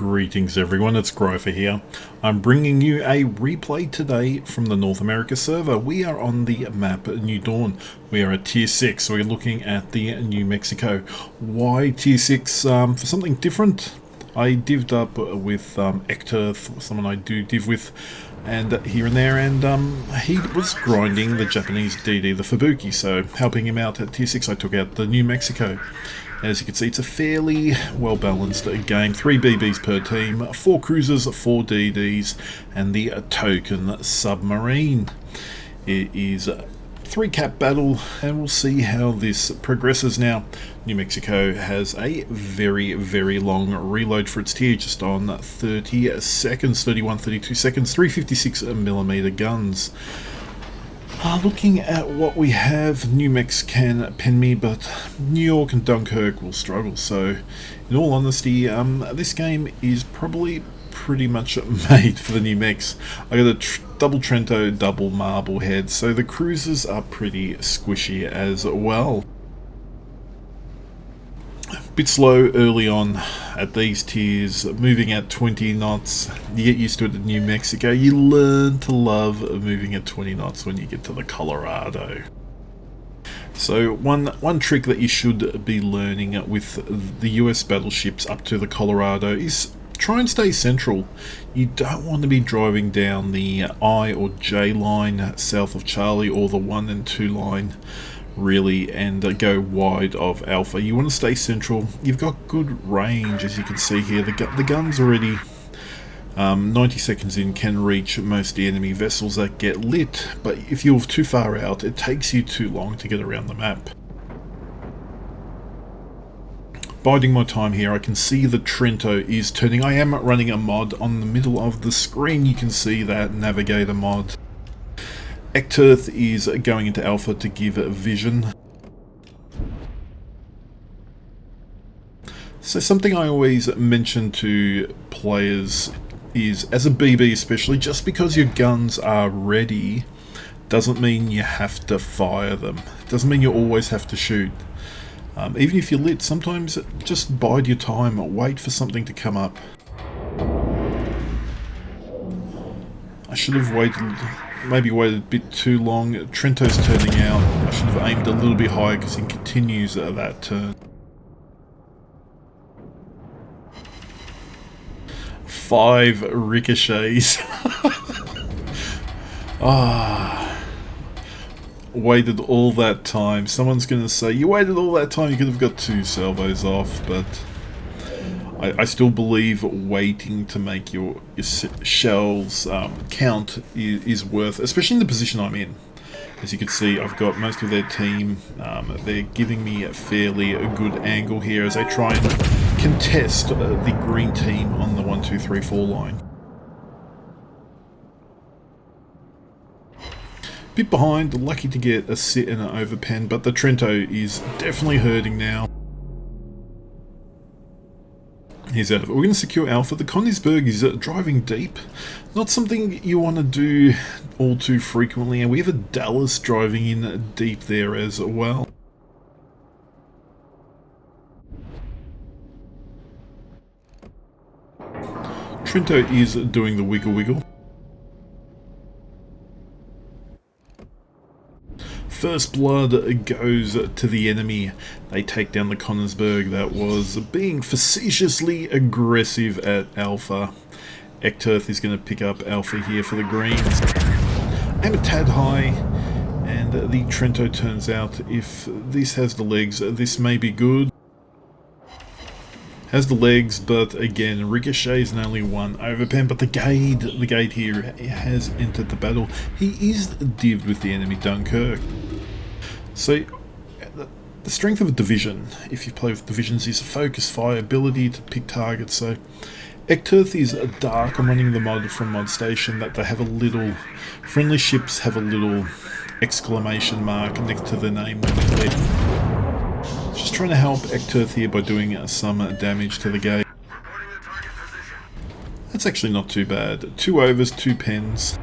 Greetings everyone, it's Greifer here. I'm bringing you a replay today from the North America server. We are on the map New Dawn. We are at Tier 6, so we're looking at the New Mexico. Why Tier 6? For something different. I divvied up with Ekturth, someone I do div with, and here and there, and he was grinding the Japanese DD, the Fubuki, so helping him out at Tier 6 I took out the New Mexico. As you can see, it's a fairly well balanced game. 3 BBs per team, 4 cruisers, 4 DDs, and the token submarine. It is a 3-cap battle, and we'll see how this progresses now. New Mexico has a very, very long reload for its tier, just on 30 seconds, 31, 32 seconds, 356mm guns. Looking at what we have, New Mex can pen me, but New York and Dunkirk will struggle. So, in all honesty, this game is probably pretty much made for the New Mex. I got a double Trento, double Marblehead, so the cruisers are pretty squishy as well. Bit slow early on at these tiers, moving at 20 knots. You get used to it in New Mexico. You learn to love moving at 20 knots when you get to the Colorado. So one trick that you should be learning with the US battleships up to the Colorado is try and stay central. You don't want to be driving down the I or J line south of Charlie, or the 1 and 2 line really, and go wide of Alpha. You want to stay central. You've got good range, as you can see here. The gun's already 90 seconds in can reach most of the enemy vessels that get lit, but if you're too far out, it takes you too long to get around the map. Biding my time here, I can see the Trento is turning. I am running a mod on the middle of the screen. You can see that navigator mod. Ekturth is going into Alpha to give vision. So something I always mention to players is, as a BB especially, just because your guns are ready doesn't mean you have to fire them. Doesn't mean you always have to shoot. Even if you're lit, sometimes just bide your time, wait for something to come up. I should have waited, maybe waited a bit too long. Trento's turning out. I should have aimed a little bit higher because he continues that turn. 5 ricochets. Waited all that time. Someone's going to say, you waited all that time, you could have got 2 salvos off, but I still believe waiting to make your shells count is worth, especially in the position I'm in. As you can see, I've got most of their team. They're giving me a fairly good angle here as I try and contest the green team on the 1, 2, 3, 4 line. Bit behind, lucky to get a sit and an overpen, but the Trento is definitely hurting now. He's out of it. We're going to secure Alpha. The Konigsberg is driving deep. Not something you want to do all too frequently, and we have a Dallas driving in deep there as well. Trento is doing the wiggle wiggle. First blood goes to the enemy. They take down the Konigsberg that was being facetiously aggressive at Alpha. Ekturth is going to pick up Alpha here for the greens. Aim a tad high, and the Trento turns out, if this has the legs, this may be good. Has the legs, but again, ricochets and only 1 overpen, but the Gade here has entered the battle. He is divvied with the enemy Dunkirk. So, the strength of a division, if you play with divisions, is focus, fire, ability to pick targets. So, Ekturth is dark. I'm running the mod from Mod Station that they have a little, friendly ships have a little exclamation mark next to the name when they're lead. Just trying to help Ekturth here by doing some damage to the gate. That's actually not too bad. 2 overs, 2 pens.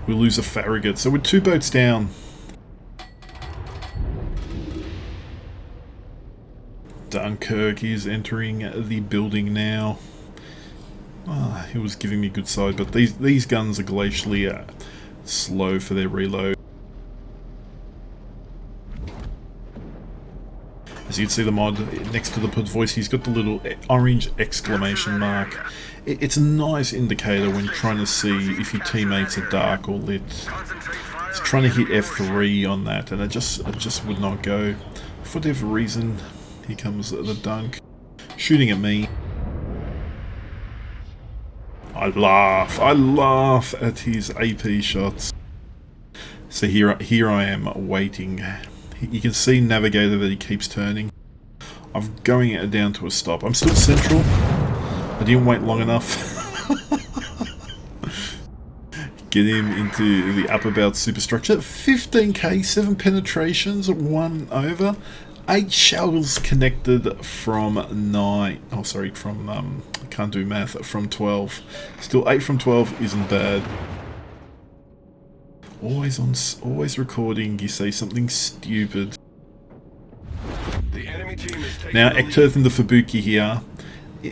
We lose a Farragut, so we're 2 boats down. Dunkirk is entering the building now. He was giving me good side, but these guns are glacially slow for their reload. As you can see, the mod next to the put voice, he's got the little orange exclamation mark. It's a nice indicator when trying to see if your teammates are dark or lit. It's trying to hit F3 on that, and it just would not go. For whatever reason, here comes the dunk, shooting at me. I laugh at his AP shots. So here I am waiting. You can see Navigator that he keeps turning. I'm going it down to a stop. I'm still central. I didn't wait long enough. Get him into the upper belt superstructure. 15k, 7 penetrations, 1 over. 8 shells connected from 9. Oh, sorry, from, I can't do math, from 12. Still, 8 from 12 isn't bad. Always recording, you say something stupid. Now, Ekturth and the Fubuki here,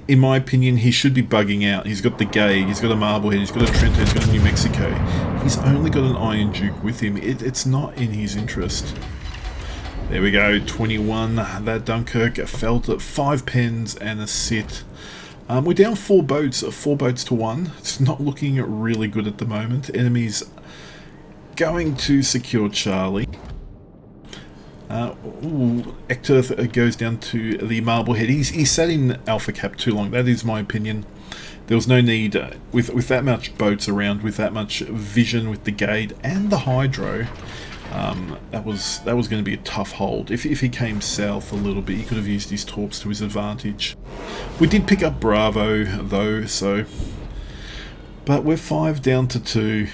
in my opinion, he should be bugging out. He's got the Gade, he's got a Marblehead, he's got a Trento, he's got a New Mexico. He's only got an Iron Duke with him. It's not in his interest. There we go, 21. That Dunkirk fell to 5 pens and a sit. We're down 4 boats to 1. It's not looking really good at the moment. Enemies going to secure Charlie. Ekturth goes down to the Marblehead. He sat in Alpha Cap too long. That is my opinion. There was no need, with that much boats around, with that much vision with the Gade and the Hydro, that was going to be a tough hold. If he came south a little bit, he could have used his torps to his advantage. We did pick up Bravo though, so, but we're 5 down to 2.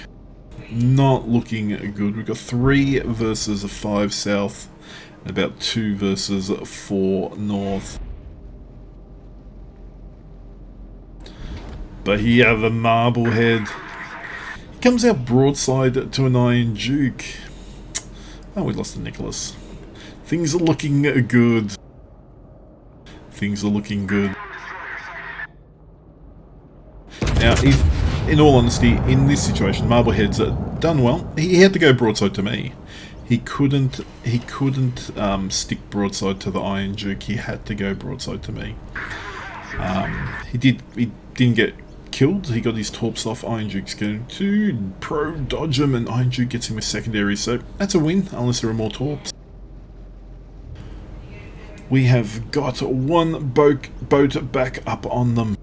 Not looking good. We've got 3 versus 5 south, and about 2 versus 4 north. But here, the Marblehead, he comes out broadside to an Iron Duke. Oh, we lost the Nicholas. Things are looking good. Things are looking good. Now, in all honesty, in this situation, Marblehead's done well. He had to go broadside to me. He couldn't stick broadside to the Iron Duke. He had to go broadside to me. He didn't get killed. He got his torps off. Iron Duke's going to pro dodge him, and Iron Duke gets him with secondary. So that's a win, unless there are more torps. We have got 1 boat back up on them.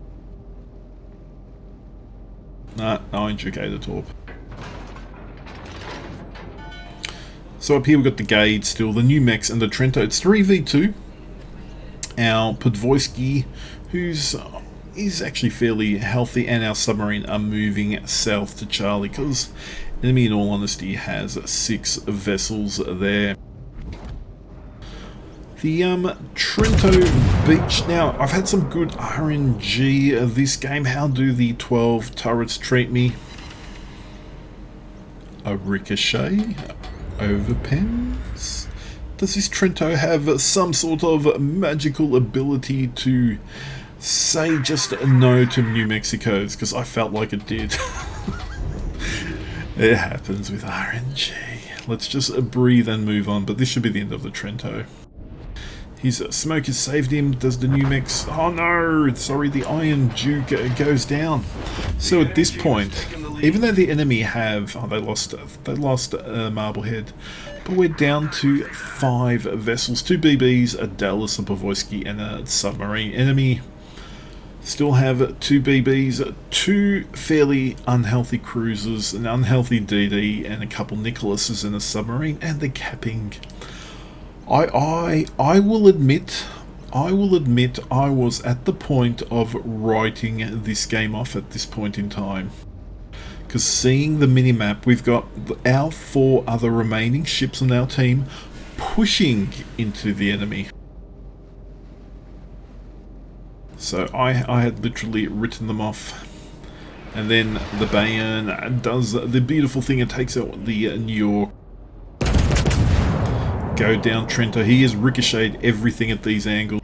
Nah, Iron Duke ate a torp. So up here we've got the Gade still, the New Mex and the Trento. It's 3v2. Our Podvoisky, who's is actually fairly healthy, and our submarine are moving south to Charlie, because enemy, in all honesty, has 6 vessels there. The Trento Beach. Now, I've had some good RNG this game. How do the 12 turrets treat me? A ricochet over pens? Does this Trento have some sort of magical ability to say just no to New Mexico's? Because I felt like it did. It happens with RNG. Let's just breathe and move on, but this should be the end of the Trento. His smoke has saved him. Does the New Mex... Oh no! Sorry, the Iron Duke goes down. So at this point, even though the enemy have... Oh, they lost Marblehead. But we're down to 5 vessels. 2 BBs, a Dallas, a Pavoisky, and a submarine. Enemy still have 2 BBs, 2 fairly unhealthy cruisers, an unhealthy DD, and a couple Nicholases and a submarine, and the capping. I will admit I was at the point of writing this game off at this point in time. Because seeing the minimap, we've got our 4 other remaining ships on our team pushing into the enemy. So I had literally written them off. And then the Bane does the beautiful thing and takes out the New York. Go down Trento. He has ricocheted everything at these angles.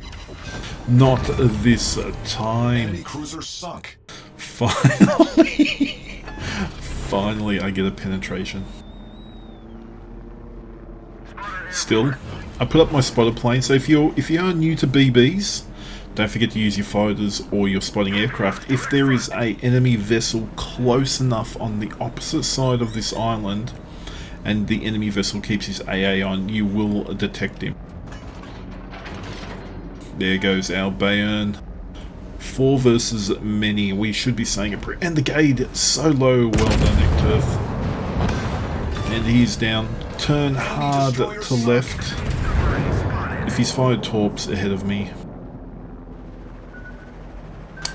Not this time. Enemy cruiser sunk. Finally. Finally I get a penetration. Still, I put up my spotter plane, so if you are new to BBs, don't forget to use your fighters or your spotting aircraft. If there is a enemy vessel close enough on the opposite side of this island, and the enemy vessel keeps his AA on, you will detect him. There goes our Bane. 4 versus many. We should be saying it. And the gate, so low. Well done, Ecturf. And he's down. Turn hard to left. If he's fired torps ahead of me.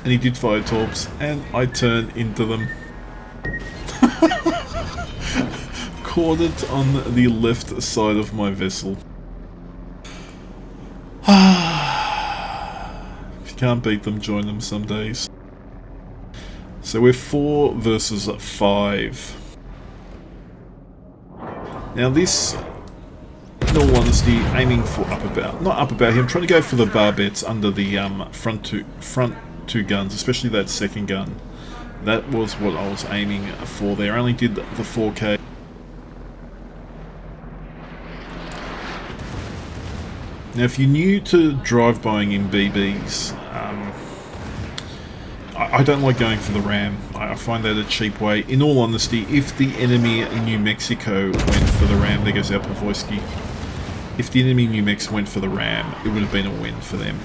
And he did fire torps. And I turn into them. Caught it on the left side of my vessel. If you can't beat them, join them some days. So we're 4 versus 5. Now this, in all honesty, aiming for not up about him, trying to go for the barbettes under the front two guns, especially that second gun. That was what I was aiming for there. I only did the 4K. Now if you're new to drive-buying in BBs, I don't like going for the ram. I find that a cheap way. In all honesty, if the enemy in New Mexico went for the ram, there goes our Pavoisky. If the enemy in New Mexico went for the ram, it would have been a win for them.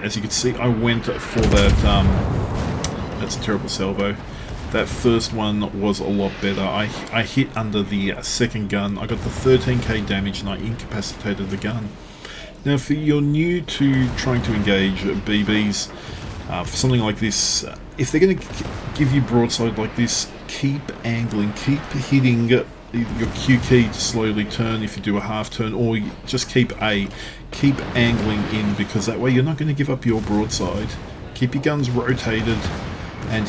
As you can see, I went for that, that's a terrible salvo. That first one was a lot better. I hit under the second gun, I got the 13k damage and I incapacitated the gun. Now if you're new to trying to engage BBs, for something like this, if they're going to give you broadside like this, keep angling, keep hitting your Q key to slowly turn if you do a half turn, or just keep angling in, because that way you're not going to give up your broadside. Keep your guns rotated, and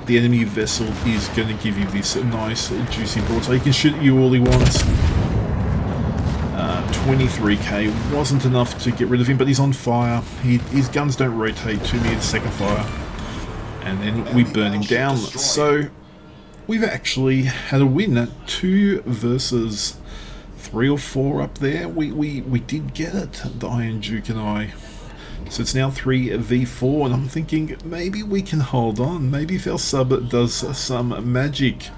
the enemy vessel is going to give you this nice juicy broadside. He can shoot at you all he wants. 23k wasn't enough to get rid of him, but he's on fire. His guns don't rotate to me at second fire, and then we burn him down. So we've actually had a win at 2 versus 3 or 4 up there. We did get it, the Iron Duke and I. So it's now 3v4, and I'm thinking maybe we can hold on. Maybe if our sub does some magic.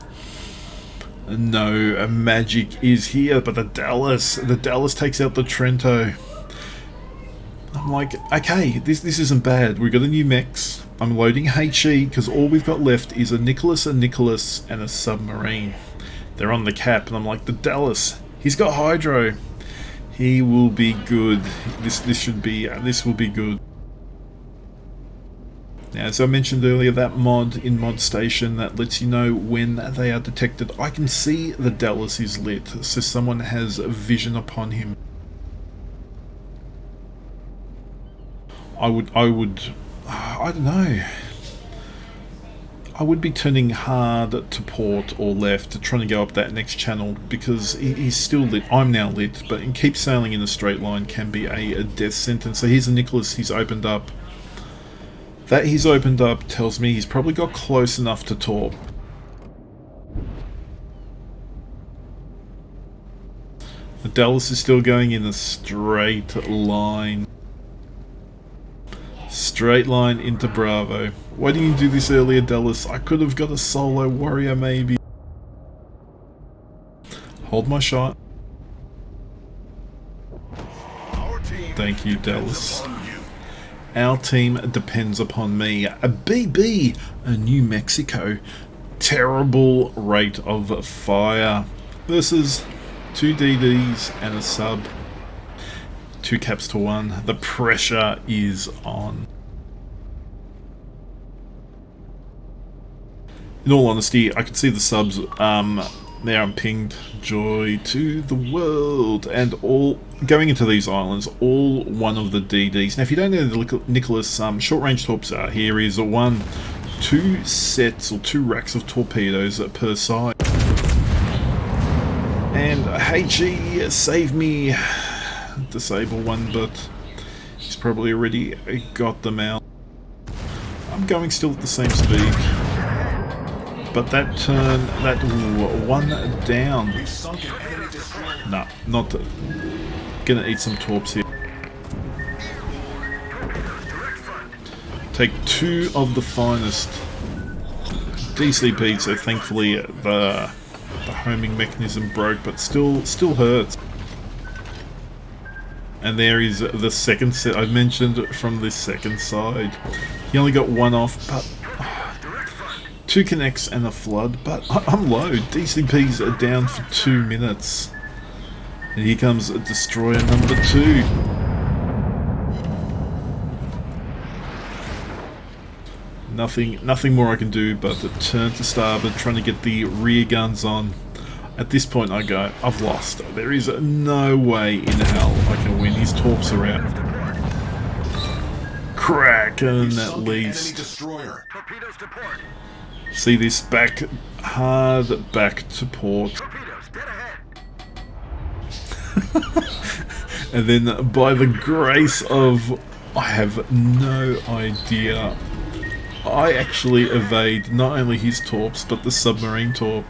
No, magic is here, but the Dallas takes out the Trento. I'm like, okay, this isn't bad. We've got a new mechs. I'm loading HE because all we've got left is a Nicholas, and a submarine. They're on the cap, and I'm like, the Dallas, he's got hydro. He will be good. This will be good. Now, as I mentioned earlier, that mod in Mod Station that lets you know when they are detected. I can see the Dallas is lit, so someone has vision upon him. I don't know. I would be turning hard to port or left, trying to go up that next channel, because he's still lit. I'm now lit, but keep sailing in a straight line can be a death sentence. So here's a Nicholas, he's opened up. That he's opened up tells me he's probably got close enough to torp. The Dallas is still going in a straight line. Straight line into Bravo. Why didn't you do this earlier, Dallas? I could have got a solo warrior maybe. Hold my shot. Thank you, Dallas. Our team depends upon me. A BB, a New Mexico. Terrible rate of fire. Versus 2 DDs and a sub. 2 caps to 1. The pressure is on. In all honesty, I could see the subs. There I'm pinged. Joy to the world. And all going into these islands, all one of the DDs. Now if you don't know the Nicholas short range torps are, here is a 2 sets or 2 racks of torpedoes per side. And HE save me, disable one, but He's probably already got them out. I'm going still at the same speed. But that turn, that one down. Nah, not gonna eat some torps here. Take 2 of the finest DCP, so thankfully the homing mechanism broke, but still hurts. And there is the second set I mentioned from the second side. He only got 1 off, but 2 connects and a flood, but I'm low. DCPs are down for 2 minutes. And here comes Destroyer number 2. Nothing more I can do but to turn to starboard, trying to get the rear guns on. At this point I go, I've lost. There is no way in hell I can win. His torps are out. Kraken at least. See this hard back to port. And then by the grace of, I have no idea, I actually evade not only his torps but the submarine torp.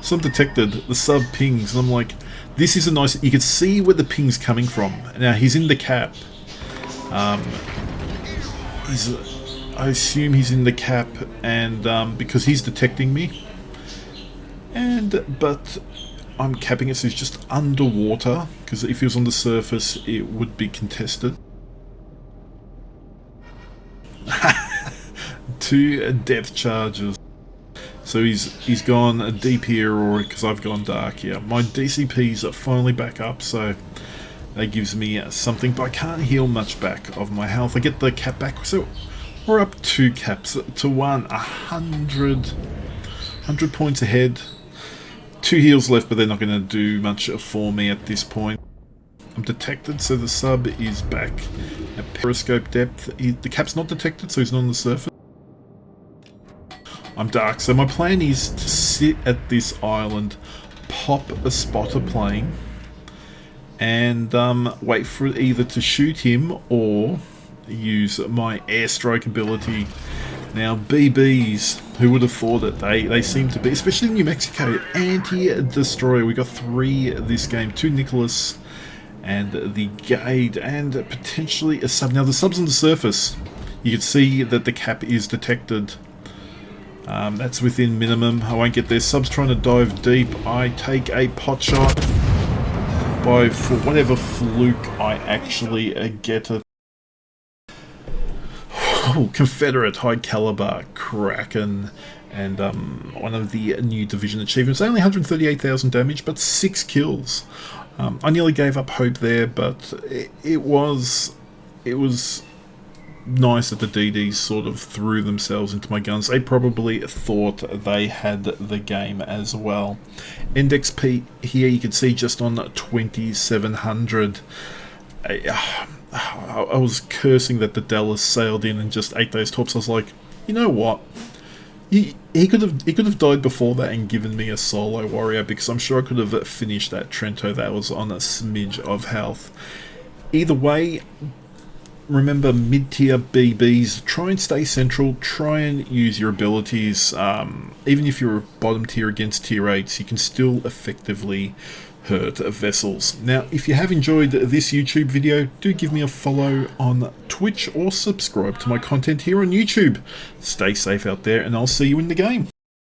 So I'm detected, the sub pings, and I'm like, this is a nice, you can see where the ping's coming from. Now he's in the cap. I assume he's in the cap, and because he's detecting me. But I'm capping it so he's just underwater, because if he was on the surface it would be contested. 2 depth charges. So he's gone deep here, or because I've gone dark here. My DCPs are finally back up, so that gives me something, but I can't heal much back of my health. I get the cap back, so we're up 2 caps to 1. 100 points ahead. 2 heals left, but they're not going to do much for me at this point. I'm detected, so the sub is back at periscope depth. The cap's not detected, so he's not on the surface. I'm dark, so my plan is to sit at this island, pop a spotter plane, and wait for it either to shoot him or use my airstrike ability. Now BBs, who would have thought it? They seem to be, especially in New Mexico, anti-destroyer. We got 3 this game, 2 Nicholas and the Gade, and potentially a sub. Now the sub's on the surface. You can see that the cap is detected. That's within minimum. I won't get there. Sub's trying to dive deep. I take a pot shot. For whatever fluke, I actually get it. Oh, Confederate high caliber Kraken, and one of the new division achievements. Only 138,000 damage, but 6 kills. I nearly gave up hope there, but it was nice that the DDs sort of threw themselves into my guns. They probably thought they had the game as well. Index P here you can see just on 2700. I was cursing that the Dallas sailed in and just ate those torps. I was like, you know what? He could have died before that and given me a solo warrior, because I'm sure I could have finished that Trento that was on a smidge of health. Either way, remember, mid-tier BBs, try and stay central, try and use your abilities. Even if you're bottom tier against tier 8s, you can still effectively hurt vessels. Now, if you have enjoyed this YouTube video, do give me a follow on Twitch or subscribe to my content here on YouTube. Stay safe out there, and I'll see you in the game.